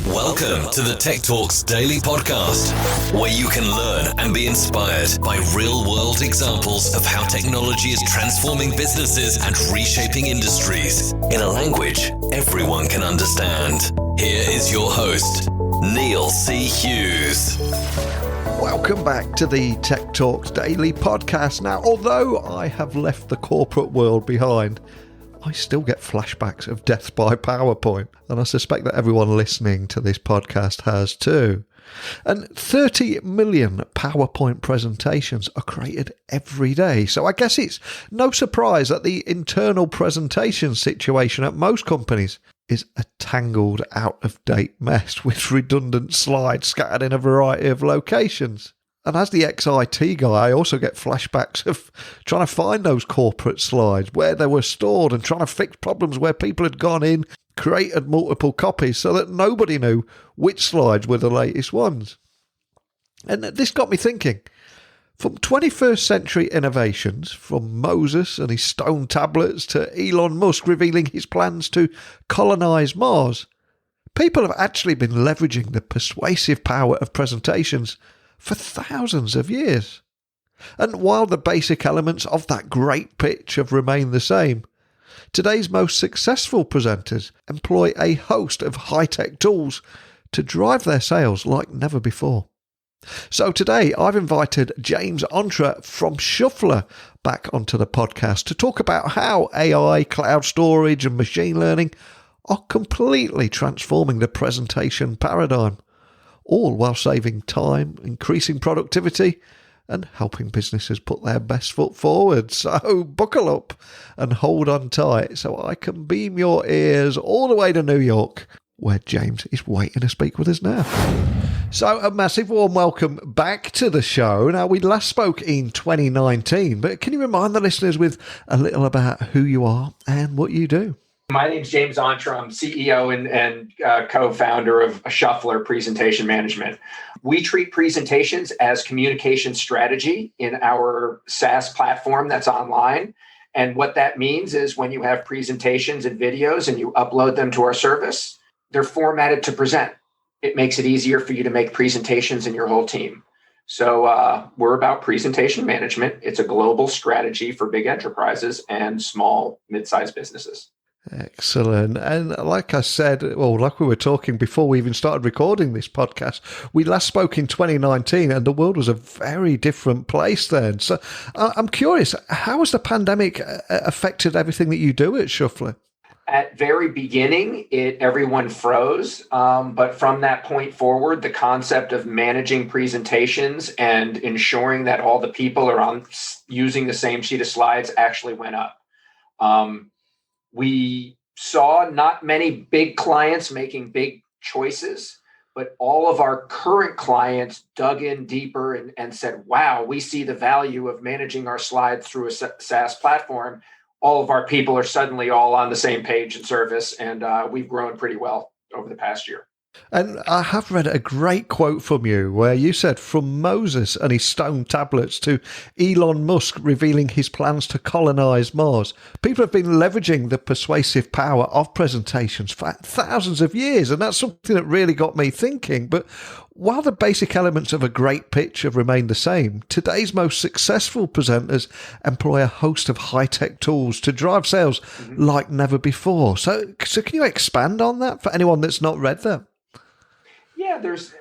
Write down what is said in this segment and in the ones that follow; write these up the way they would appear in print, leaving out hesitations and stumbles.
Welcome to the Tech Talks Daily Podcast, where you can learn and be inspired by real-world examples of how technology is transforming businesses and reshaping industries in a language everyone can understand. Here is your host, Neil C. Hughes. Welcome back to the Tech Talks Daily Podcast. Now, although I have left the corporate world behind, I still get flashbacks of death by PowerPoint, and I suspect that everyone listening to this podcast has too. And 30 million PowerPoint presentations are created every day, so I guess it's no surprise that the internal presentation situation at most companies is a tangled, out-of-date mess with redundant slides scattered in a variety of locations. And as the ex-IT guy, I also get flashbacks of trying to find those corporate slides, where they were stored, and trying to fix problems where people had gone in, created multiple copies so that nobody knew which slides were the latest ones. And this got me thinking, from 21st century innovations, from Moses and his stone tablets to Elon Musk revealing his plans to colonize Mars, people have actually been leveraging the persuasive power of presentations for thousands of years. And while the basic elements of that great pitch have remained the same, today's most successful presenters employ a host of high-tech tools to drive their sales like never before. So today I've invited James Ontra from Shufflrr back onto the podcast to talk about how AI, cloud storage and machine learning are completely transforming the presentation paradigm, all while saving time, increasing productivity, and helping businesses put their best foot forward. So buckle up and hold on tight so I can beam your ears all the way to New York, where James is waiting to speak with us now. So a massive warm welcome back to the show. Now, we last spoke in 2019, but can you remind the listeners with a little about who you are and what you do? My name's James Ontra. I'm CEO and co-founder of Shufflrr Presentation Management. We treat presentations as communication strategy in our SaaS platform that's online. And what that means is when you have presentations and videos and you upload them to our service, they're formatted to present. It makes it easier for you to make presentations in your whole team. So we're about presentation management. It's a global strategy for big enterprises and small, mid-sized businesses. Excellent. And like I said, well, like we were talking before we even started recording this podcast, we last spoke in 2019 and the world was a very different place then. So I'm curious, how has the pandemic affected everything that you do at Shufflrr? At very beginning, everyone froze. But from that point forward, the concept of managing presentations and ensuring that all the people are using the same sheet of slides actually went up. We saw not many big clients making big choices, but all of our current clients dug in deeper and said, wow, we see the value of managing our slides through a SaaS platform. All of our people are suddenly all on the same page and service, and we've grown pretty well over the past year. And I have read a great quote from you where you said, from Moses and his stone tablets to Elon Musk revealing his plans to colonize Mars, people have been leveraging the persuasive power of presentations for thousands of years. And that's something that really got me thinking. But while the basic elements of a great pitch have remained the same, today's most successful presenters employ a host of high-tech tools to drive sales like never before. So can you expand on that for anyone that's not read that? Yeah, there's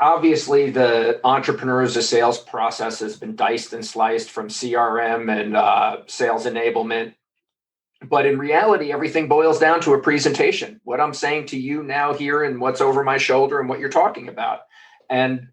obviously the entrepreneurs, the sales process has been diced and sliced from CRM and sales enablement. But in reality, everything boils down to a presentation. What I'm saying to you now here and what's over my shoulder and what you're talking about. And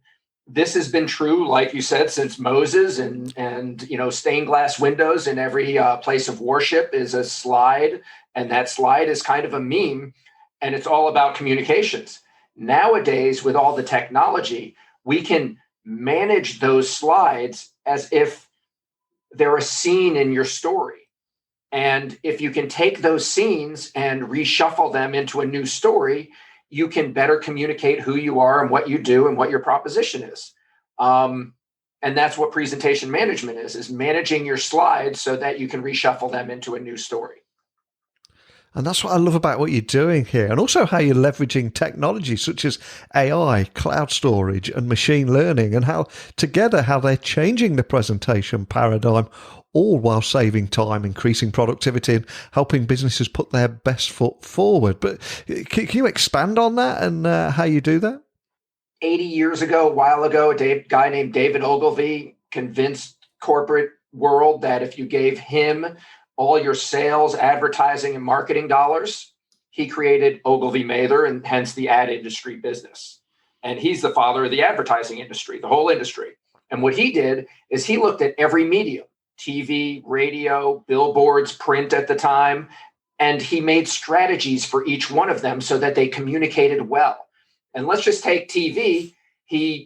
this has been true, like you said, since Moses and stained glass windows in every place of worship is a slide. And that slide is kind of a meme. And it's all about communications. Nowadays, with all the technology, we can manage those slides as if they're a scene in your story. And if you can take those scenes and reshuffle them into a new story, you can better communicate who you are and what you do and what your proposition is. And that's what presentation management is managing your slides so that you can reshuffle them into a new story. And that's what I love about what you're doing here, and also how you're leveraging technology such as AI, cloud storage, and machine learning, and how together how they're changing the presentation paradigm, all while saving time, increasing productivity, and helping businesses put their best foot forward. But can you expand on that and how you do that? 80 years ago, a while ago, a guy named David Ogilvy convinced corporate world that if you gave him all your sales, advertising, and marketing dollars, he created Ogilvy Mather and hence the ad industry business. And he's the father of the advertising industry, the whole industry. And what he did is he looked at every medium, TV, radio, billboards, print at the time, and he made strategies for each one of them so that they communicated well. And let's just take TV.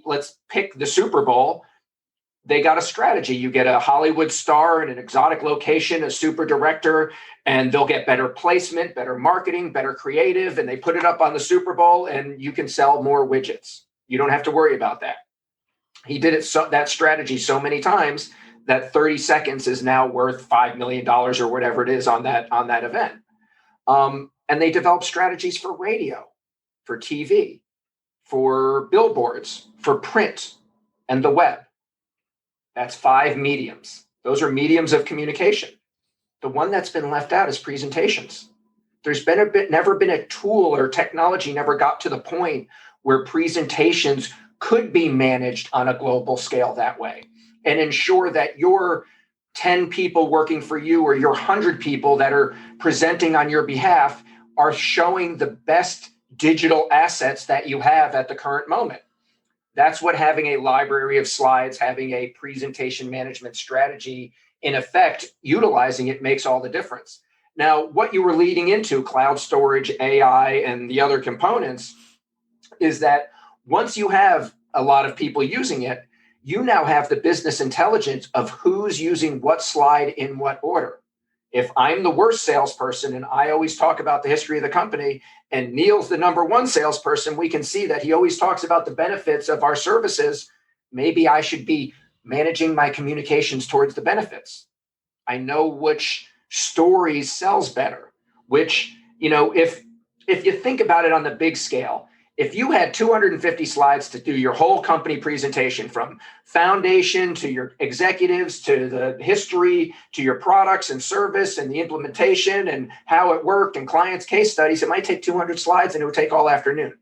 Let's pick the Super Bowl. They got a strategy. You get a Hollywood star in an exotic location, a super director, and they'll get better placement, better marketing, better creative, and they put it up on the Super Bowl, and you can sell more widgets. You don't have to worry about that. He did that strategy so many times that 30 seconds is now worth $5 million or whatever it is on that event. And they developed strategies for radio, for TV, for billboards, for print, and the web. That's 5 mediums. Those are mediums of communication. The one that's been left out is presentations. There's never been a tool or technology never got to the point where presentations could be managed on a global scale that way and ensure that your 10 people working for you or your 100 people that are presenting on your behalf are showing the best digital assets that you have at the current moment. That's what having a library of slides, having a presentation management strategy, in effect, utilizing it makes all the difference. Now, what you were leading into, cloud storage, AI, and the other components, is that once you have a lot of people using it, you now have the business intelligence of who's using what slide in what order. If I'm the worst salesperson and I always talk about the history of the company, and Neil's the number one salesperson, we can see that he always talks about the benefits of our services. Maybe I should be managing my communications towards the benefits. I know which stories sells better, which, if you think about it on the big scale, if you had 250 slides to do your whole company presentation, from foundation to your executives, to the history, to your products and service and the implementation and how it worked and clients' case studies, it might take 200 slides and it would take all afternoon.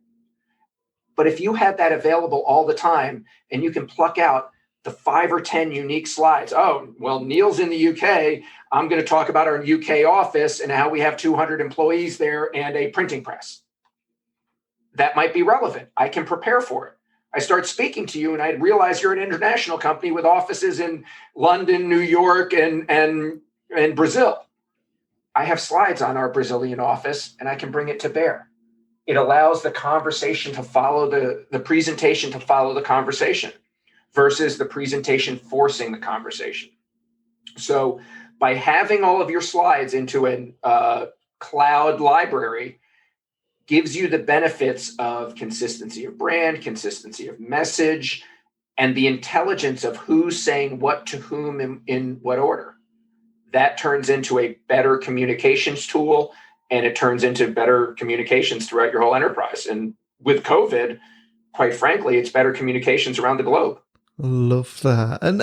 But if you had that available all the time and you can pluck out the 5 or 10 unique slides. Oh, well, Neil's in the UK. I'm going to talk about our UK office and how we have 200 employees there and a printing press. That might be relevant. I can prepare for it. I start speaking to you and I realize you're an international company with offices in London, New York, and Brazil. I have slides on our Brazilian office and I can bring it to bear. It allows the conversation to follow the presentation to follow the conversation versus the presentation forcing the conversation. So by having all of your slides into a cloud library, gives you the benefits of consistency of brand, consistency of message, and the intelligence of who's saying what to whom in what order. That turns into a better communications tool, and it turns into better communications throughout your whole enterprise. And with COVID, quite frankly, it's better communications around the globe. Love that. And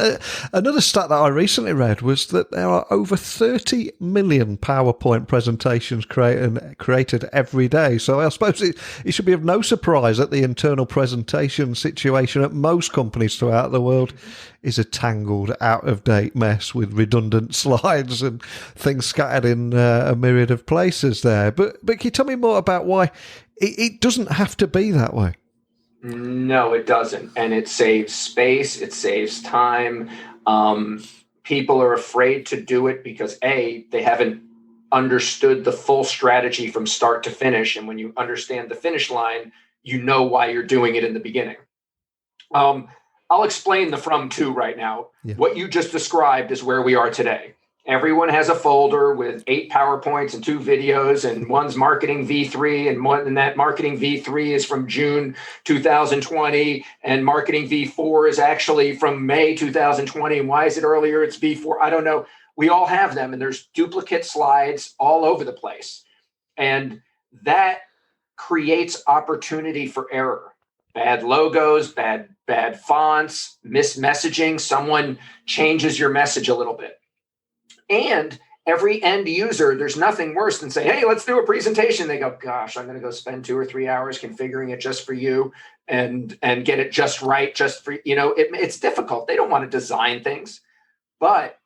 another stat that I recently read was that there are over 30 million PowerPoint presentations created every day. So I suppose it should be of no surprise that the internal presentation situation at most companies throughout the world is a tangled, out-of-date mess with redundant slides and things scattered in a myriad of places there. But can you tell me more about why it doesn't have to be that way? No, it doesn't. And it saves space. It saves time. People are afraid to do it because they haven't understood the full strategy from start to finish. And when you understand the finish line, you know why you're doing it in the beginning. I'll explain the from to right now. Yeah. What you just described is where we are today. Everyone has a folder with 8 PowerPoints and 2 videos, and one's marketing V3, and that marketing V3 is from June 2020, and marketing V4 is actually from May 2020. And why is it earlier? It's V4. I don't know. We all have them, and there's duplicate slides all over the place. And that creates opportunity for error. Bad logos, bad fonts, mismessaging, someone changes your message a little bit. And every end user, there's nothing worse than say, hey, let's do a presentation. They go, gosh, I'm going to go spend 2 or 3 hours configuring it just for you and get it just right, just for, it's difficult. They don't want to design things. But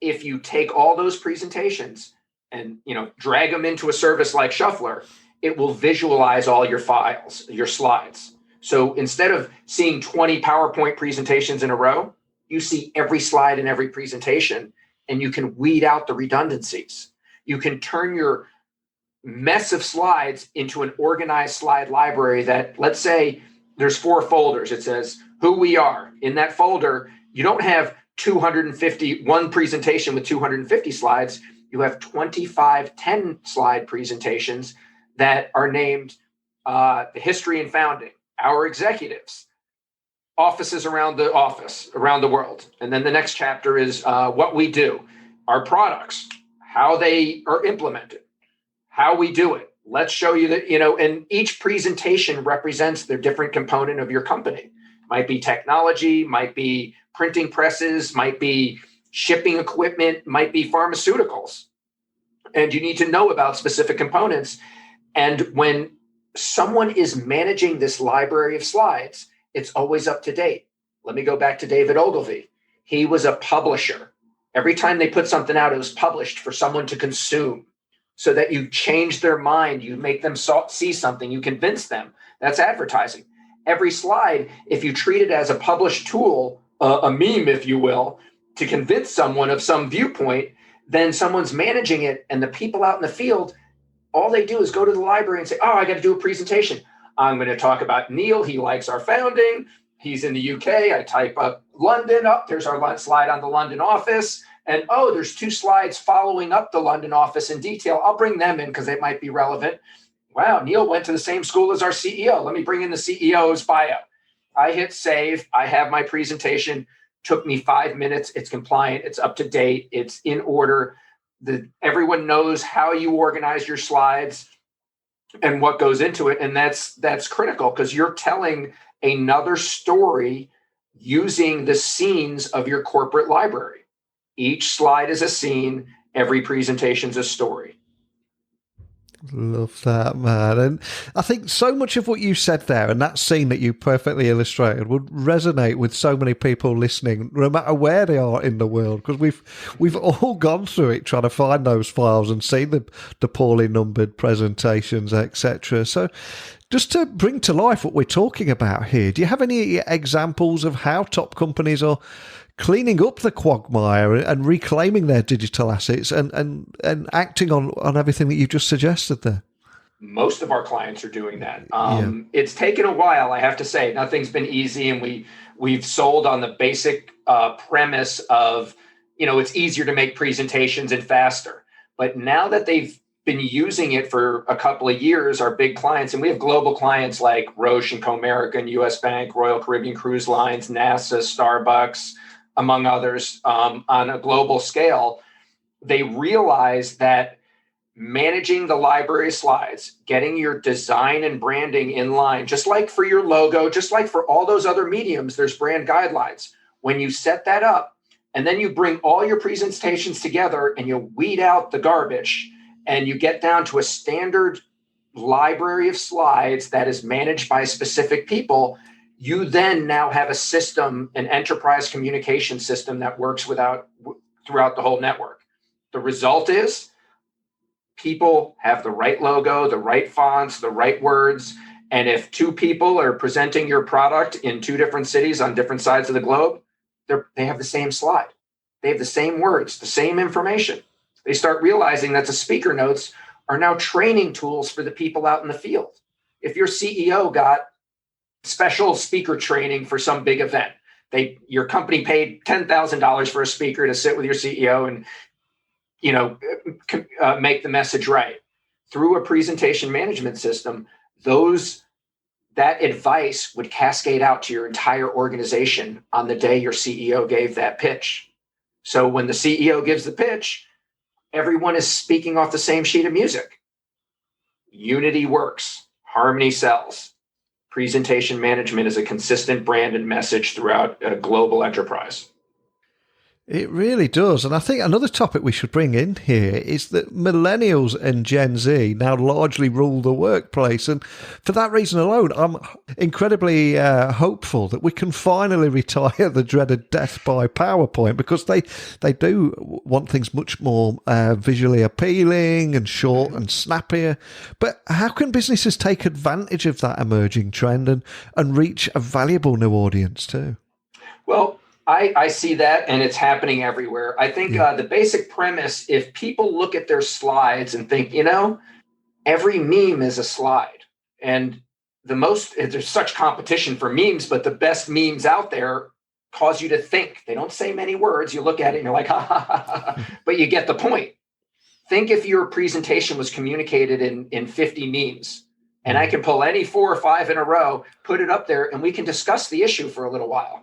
if you take all those presentations and, drag them into a service like Shufflrr, it will visualize all your files, your slides. So instead of seeing 20 PowerPoint presentations in a row, you see every slide in every presentation, and you can weed out the redundancies. You can turn your mess of slides into an organized slide library that, let's say there's 4 folders. It says who we are. In that folder, you don't have 251 presentation with 250 slides. You have 25 10-slide presentations that are named the history and founding, our executives, offices around the world. And then the next chapter is what we do, our products, how they are implemented, how we do it. Let's show you that, and each presentation represents the different component of your company. Might be technology, might be printing presses, might be shipping equipment, might be pharmaceuticals. And you need to know about specific components. And when someone is managing this library of slides, it's always up to date. Let me go back to David Ogilvy. He was a publisher. Every time they put something out, it was published for someone to consume, so that you change their mind, you make them see something, you convince them. That's advertising. Every slide, if you treat it as a published tool, a meme, if you will, to convince someone of some viewpoint, then someone's managing it, and the people out in the field, all they do is go to the library and say, oh, I got to do a presentation. I'm going to talk about Neil. He likes our founding. He's in the UK. I type up London. Up there's our slide on the London office. And there's 2 slides following up the London office in detail. I'll bring them in because they might be relevant. Wow, Neil went to the same school as our CEO. Let me bring in the CEO's bio. I hit save. I have my presentation. Took me 5 minutes. It's compliant. It's up to date. It's in order. Everyone knows how you organize your slides and what goes into it. And that's critical, because you're telling another story using the scenes of your corporate library. Each slide is a scene. Every presentation's a story. Love that, man. And I think so much of what you said there and that scene that you perfectly illustrated would resonate with so many people listening, no matter where they are in the world, because we've all gone through it trying to find those files and see the poorly numbered presentations, etc. So just to bring to life what we're talking about here, do you have any examples of how top companies are cleaning up the quagmire and reclaiming their digital assets and acting on everything that you just suggested there? Most of our clients are doing that. It's taken a while, I have to say. Nothing's been easy, and we've sold on the basic premise of, it's easier to make presentations and faster. But now that they've been using it for a couple of years, our big clients, and we have global clients like Roche and Comerica and US Bank, Royal Caribbean Cruise Lines, NASA, Starbucks, among others, on a global scale, they realize that managing the library of slides, getting your design and branding in line, just like for your logo, just like for all those other mediums, there's brand guidelines. When you set that up, and then you bring all your presentations together and you weed out the garbage, and you get down to a standard library of slides that is managed by specific people, you then now have a system, an enterprise communication system that works throughout the whole network. The result is people have the right logo, the right fonts, the right words. And if 2 people are presenting your product in 2 different cities on different sides of the globe, they have the same slide. They have the same words, the same information. They start realizing that the speaker notes are now training tools for the people out in the field. If your CEO got special speaker training for some big event, your company paid $10,000 for a speaker to sit with your CEO and make the message right. Through a presentation management system, that advice would cascade out to your entire organization on the day your CEO gave that pitch. So when the CEO gives the pitch, everyone is speaking off the same sheet of music. Unity works. Harmony sells. Presentation management is a consistent brand and message throughout a global enterprise. It really does. And I think another topic we should bring in here is that millennials and Gen Z now largely rule the workplace. And for that reason alone, I'm incredibly hopeful that we can finally retire the dreaded death by PowerPoint, because they do want things much more visually appealing and short and snappier. But how can businesses take advantage of that emerging trend and reach a valuable new audience too? Well, I see that, and it's happening everywhere. I think the basic premise, if people look at their slides and think, every meme is a slide, and there's such competition for memes, but the best memes out there cause you to think. They don't say many words. You look at it and you're like, ha, ha, ha, ha, but you get the point. Think if your presentation was communicated in 50 memes, and I can pull any 4 or 5 in a row, put it up there, and we can discuss the issue for a little while.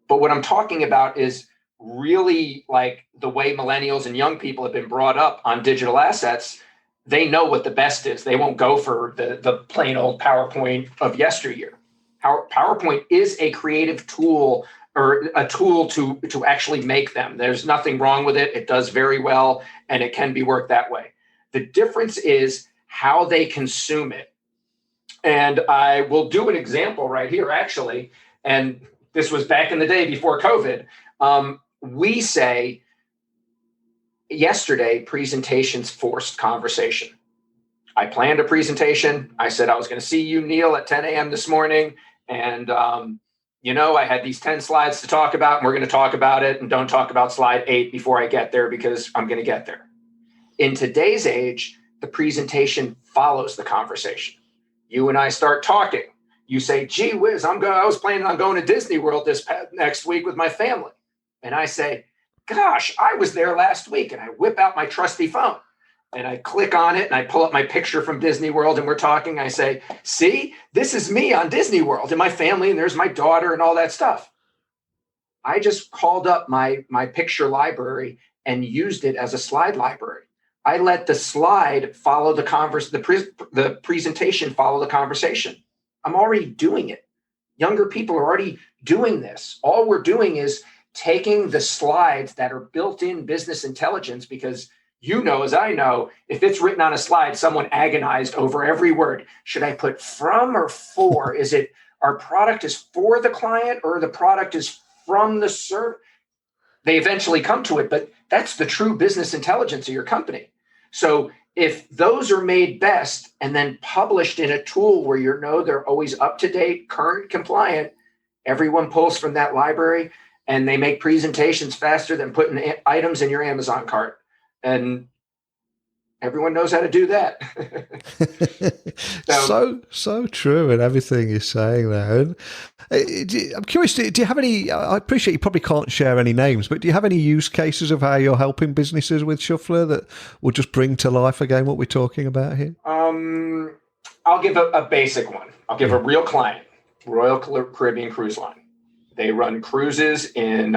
But what I'm talking about is really like the way millennials and young people have been brought up on digital assets. They know what the best is. They won't go for the plain old PowerPoint of yesteryear. PowerPoint is a creative tool, or a tool to actually make them. There's nothing wrong with it. It does very well, and it can be worked that way. The difference is how they consume it. And I will do an example right here, actually. And this was back in the day before COVID. We say yesterday, presentations forced conversation. I planned a presentation. I said I was going to see you, Neil, at 10 a.m. this morning. And, I had these 10 slides to talk about, and we're going to talk about it, and don't talk about slide 8 before I get there, because I'm going to get there. In today's age, the presentation follows the conversation. You and I start talking. You say, gee whiz, I was planning on going to Disney World next week with my family. And I say, gosh, I was there last week. And I whip out my trusty phone and I click on it and I pull up my picture from Disney World, and we're talking. I say, see, this is me on Disney World and my family, and there's my daughter and all that stuff. I just called up my picture library and used it as a slide library. I let the slide follow the presentation follow the conversation. I'm already doing it. Younger people are already doing this. All we're doing is taking the slides that are built-in business intelligence, because as I know, if it's written on a slide, someone agonized over every word. Should I put from or for? Is it our product is for the client, or the product is from the server? They eventually come to it, but that's the true business intelligence of your company. So if those are made best and then published in a tool where they're always up to date, current, compliant, everyone pulls from that library, and they make presentations faster than putting items in your Amazon cart. And everyone knows how to do that. So true in everything you're saying there. And I'm curious, do you have any, I appreciate you probably can't share any names, but do you have any use cases of how you're helping businesses with Shufflrr that will just bring to life again what we're talking about here? I'll give a basic one. I'll give a real client, Royal Caribbean Cruise Line. They run cruises in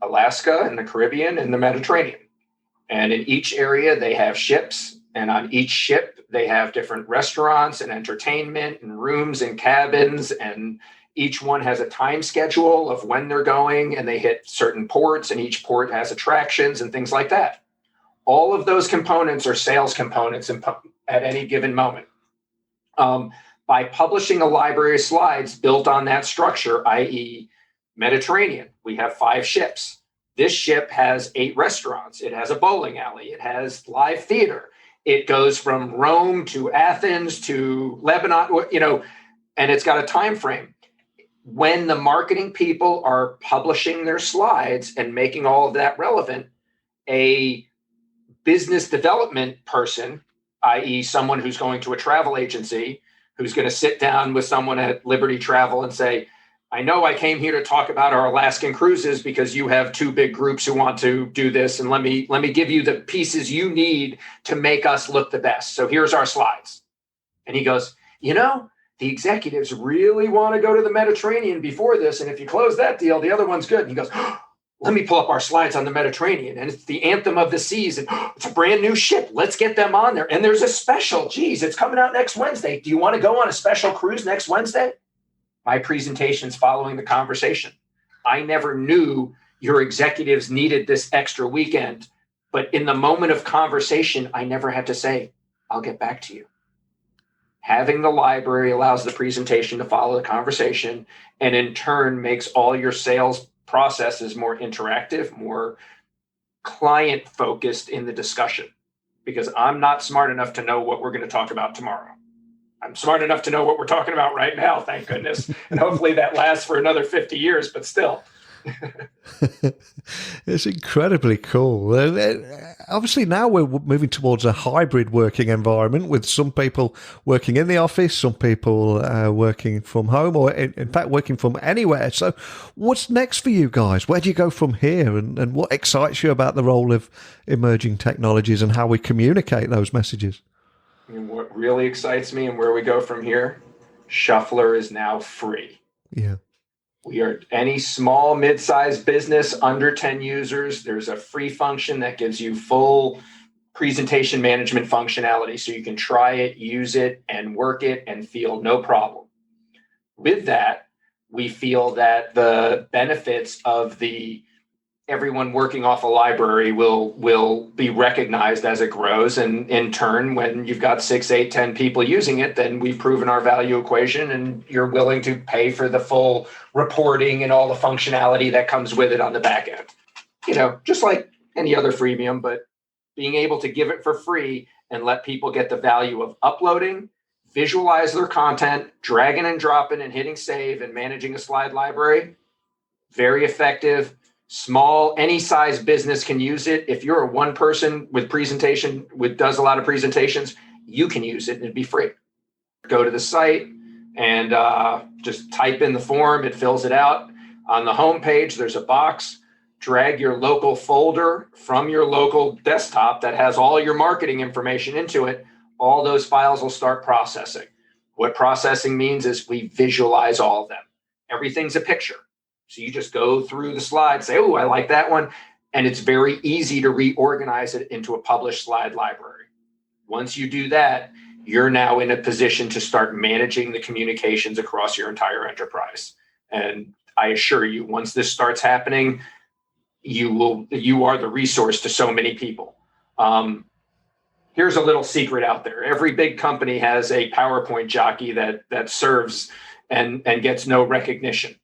Alaska and the Caribbean and the Mediterranean. And in each area, they have ships. And on each ship, they have different restaurants and entertainment and rooms and cabins. And each one has a time schedule of when they're going. And they hit certain ports, and each port has attractions and things like that. All of those components are sales components at any given moment. By publishing a library of slides built on that structure, i.e. Mediterranean, we have 5 ships. This ship has 8 restaurants. It has a bowling alley. It has live theater. It goes from Rome to Athens to Lebanon, and it's got a time frame. When the marketing people are publishing their slides and making all of that relevant, a business development person, i.e. someone who's going to a travel agency, who's going to sit down with someone at Liberty Travel and say, I know I came here to talk about our Alaskan cruises because you have 2 big groups who want to do this. And let me give you the pieces you need to make us look the best. So here's our slides. And he goes, the executives really want to go to the Mediterranean before this. And if you close that deal, the other one's good. And he goes, let me pull up our slides on the Mediterranean, and it's the anthem of the seas, and it's a brand new ship. Let's get them on there. And there's a special, geez, it's coming out next Wednesday. Do you want to go on a special cruise next Wednesday? My presentation's following the conversation. I never knew your executives needed this extra weekend, but in the moment of conversation, I never had to say, I'll get back to you. Having the library allows the presentation to follow the conversation, and in turn makes all your sales processes more interactive, more client focused in the discussion, because I'm not smart enough to know what we're going to talk about tomorrow. I'm smart enough to know what we're talking about right now, thank goodness. And hopefully that lasts for another 50 years, but still. It's incredibly cool. Obviously, now we're moving towards a hybrid working environment with some people working in the office, some people working from home, or in fact, working from anywhere. So what's next for you guys? Where do you go from here? And what excites you about the role of emerging technologies and how we communicate those messages? And what really excites me and where we go from here, Shufflrr is now free. Yeah. We are any small, mid-sized business under 10 users. There's a free function that gives you full presentation management functionality. So you can try it, use it, and work it and feel no problem. With that, we feel that the benefits of everyone working off a library will be recognized as it grows. And in turn, when you've got 6, 8, 10 people using it, then we've proven our value equation and you're willing to pay for the full reporting and all the functionality that comes with it on the back end. You know, just like any other freemium, but being able to give it for free and let people get the value of uploading, visualize their content, dragging and dropping and hitting save and managing a slide library, very effective. Small, any size business can use it. If you're a one person with does a lot of presentations, you can use it and it'd be free. Go to the site and just type in the form. It fills it out. On the home page, there's a box. Drag your local folder from your local desktop that has all your marketing information into it. All those files will start processing. What processing means is we visualize all of them. Everything's a picture. So you just go through the slides, say, oh, I like that one. And it's very easy to reorganize it into a published slide library. Once you do that, you're now in a position to start managing the communications across your entire enterprise. And I assure you, once this starts happening, you are the resource to so many people. Here's a little secret out there. Every big company has a PowerPoint jockey that serves and gets no recognition.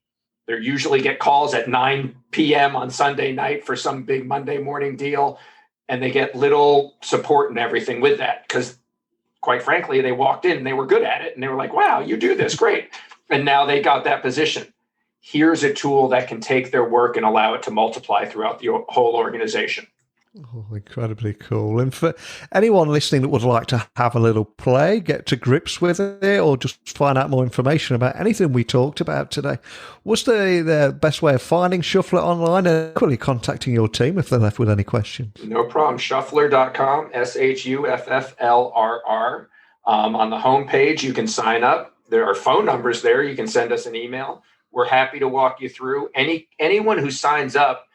They usually get calls at 9 p.m. on Sunday night for some big Monday morning deal, and they get little support and everything with that because, quite frankly, they walked in and they were good at it, and they were like, wow, you do this, great. And now they got that position. Here's a tool that can take their work and allow it to multiply throughout the whole organization. Oh, incredibly cool. And for anyone listening that would like to have a little play, get to grips with it, or just find out more information about anything we talked about today, what's the best way of finding Shufflrr online and equally contacting your team if they're left with any questions? No problem. Shufflrr.com, Shufflrr. On the homepage, you can sign up. There are phone numbers there. You can send us an email. We're happy to walk you through. Anyone who signs up,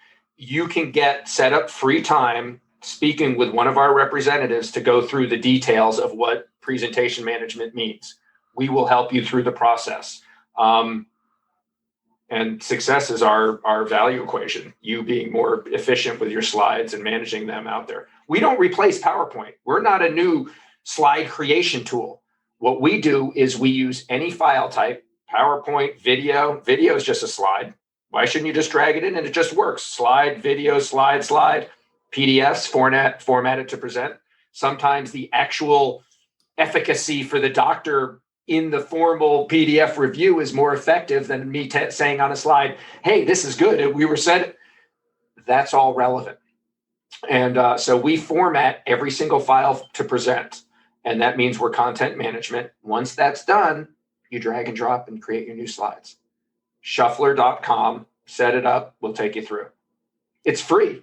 you can get set up free time speaking with one of our representatives to go through the details of what presentation management means. We will help you through the process. And success is our value equation, you being more efficient with your slides and managing them out there. We don't replace PowerPoint. We're not a new slide creation tool. What we do is we use any file type, PowerPoint, video. Video is just a slide. Why shouldn't you just drag it in and it just works? Slide, video, slide. PDFs, formatted to present. Sometimes the actual efficacy for the doctor in the formal PDF review is more effective than me saying on a slide, hey, this is good. We were said, that's all relevant. And so we format every single file to present. And that means we're content management. Once that's done, you drag and drop and create your new slides. Shufflrr.com, set it up, we'll take you through. It's free.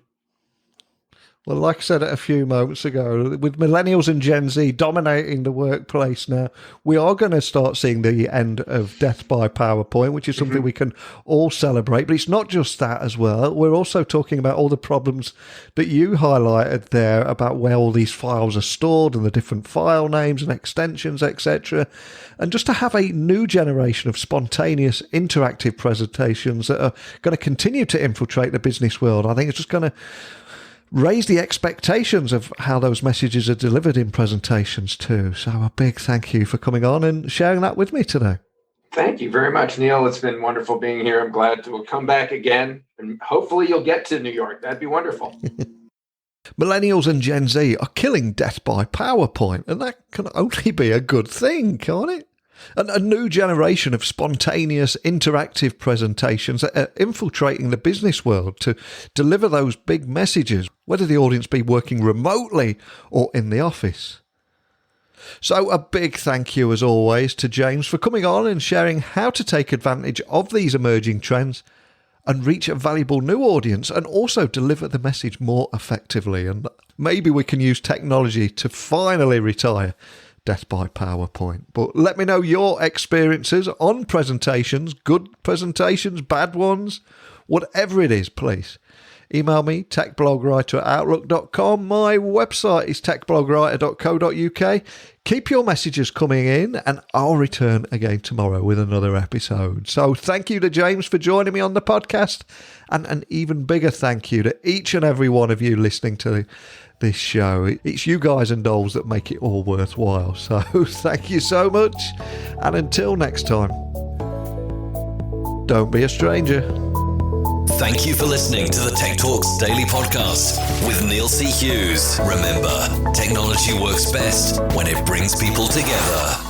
Well, like I said a few moments ago, with millennials and Gen Z dominating the workplace now, we are going to start seeing the end of death by PowerPoint, which is something we can all celebrate. But it's not just that as well. We're also talking about all the problems that you highlighted there about where all these files are stored and the different file names and extensions, etc. And just to have a new generation of spontaneous, interactive presentations that are going to continue to infiltrate the business world. I think it's just going to raise the expectations of how those messages are delivered in presentations too. So a big thank you for coming on and sharing that with me today. Thank you very much, Neil. It's been wonderful being here. I'm glad to come back again, and hopefully you'll get to New York. That'd be wonderful. Millennials and Gen Z are killing death by PowerPoint, and that can only be a good thing, can't it? And a new generation of spontaneous, interactive presentations that are infiltrating the business world to deliver those big messages, whether the audience be working remotely or in the office. So a big thank you, as always, to James for coming on and sharing how to take advantage of these emerging trends and reach a valuable new audience and also deliver the message more effectively. And maybe we can use technology to finally retire death by PowerPoint. But let me know your experiences on presentations, good presentations, bad ones, whatever it is, please. Email me, techblogwriter@outlook.com. My website is techblogwriter.co.uk. Keep your messages coming in, and I'll return again tomorrow with another episode. So thank you to James for joining me on the podcast, and an even bigger thank you to each and every one of you listening to this show. It's you guys and dolls that make it all worthwhile. So thank you so much, and until next time, don't be a stranger. Thank you for listening to the Tech Talks Daily Podcast with Neil C. Hughes. Remember, technology works best when it brings people together.